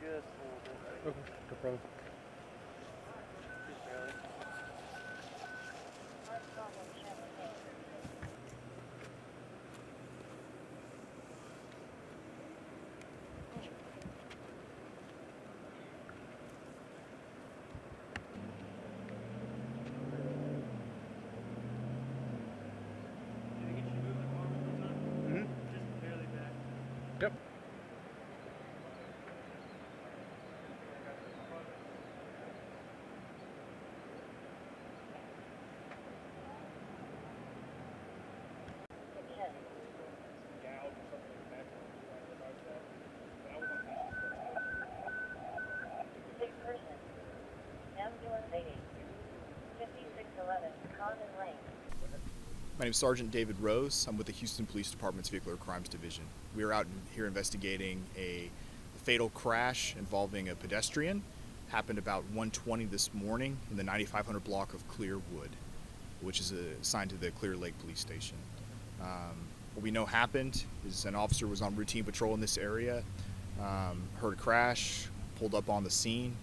just a little bit. Okay, no problem. Just barely. Did it get you moving the car one more time? Mm-hmm. Just barely back. Yep. My name is Sergeant David Rose. I'm with the Houston Police Department's Vehicular Crimes Division. We are out here investigating a fatal crash involving a pedestrian. Happened about 1:20 this morning in the 9500 block of Clearwood, which is assigned to the Clear Lake Police Station. What we know happened is an officer was on routine patrol in this area, heard a crash, pulled up on the scene.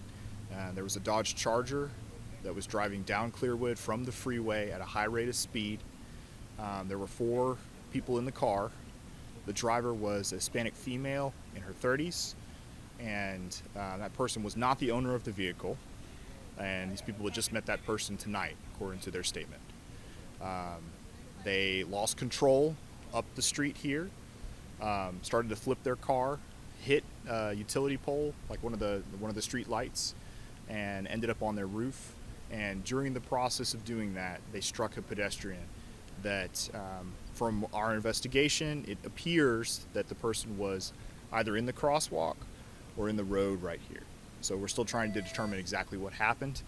There was a Dodge Charger that was driving down Clearwood from the freeway at a high rate of speed. There were 4 people in the car. The driver was a Hispanic female in her 30s, and that person was not the owner of the vehicle. And these people had just met that person tonight, according to their statement. They lost control up the street here, started to flip their car, hit a utility pole, like one of the street lights, and ended up on their roof. And during the process of doing that, they struck a pedestrian that, from our investigation, it appears that the person was either in the crosswalk or in the road right here. So we're still trying to determine exactly what happened.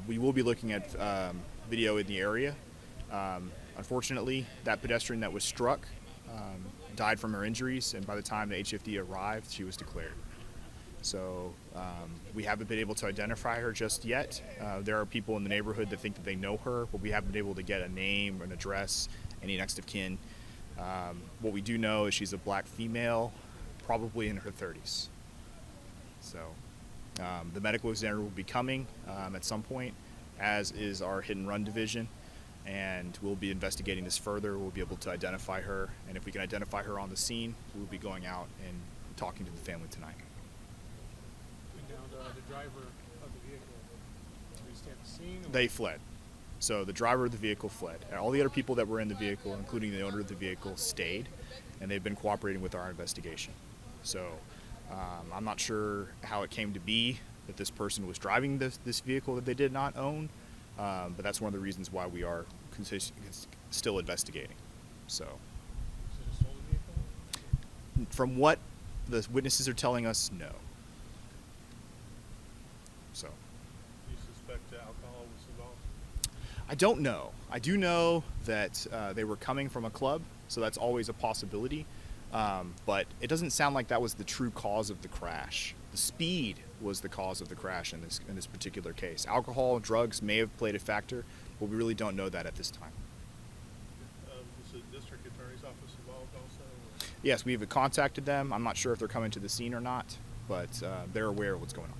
We will be looking at video in the area. Unfortunately, that pedestrian that was struck died from her injuries, and by the time the HFD arrived, she was declared. So we haven't been able to identify her just yet. There are people in the neighborhood that think that they know her, but we haven't been able to get a name, an address, any next of kin. What we do know is she's a black female, probably in her 30s. So the medical examiner will be coming at some point, as is our hit and run division, and we'll be investigating this further. We'll be able to identify her, and if we can identify her on the scene, we'll be going out and talking to the family tonight. The driver of the vehicle, did he stay at the scene? They fled. So the driver of the vehicle fled. And all the other people that were in the vehicle, including the owner of the vehicle, stayed, and they've been cooperating with our investigation. So I'm not sure how it came to be that this person was driving this vehicle that they did not own, but that's one of the reasons why we are still investigating. So, Is it a stolen vehicle? from what the witnesses are telling us, no. So. Do you suspect alcohol was involved? I don't know. I do know that they were coming from a club, so that's always a possibility. But it doesn't sound like that was the true cause of the crash. The speed was the cause of the crash in this particular case. Alcohol and drugs may have played a factor, but we really don't know that at this time. Was the district attorney's office involved also? Or? Yes, we've contacted them. I'm not sure if they're coming to the scene or not, but they're aware of what's going on.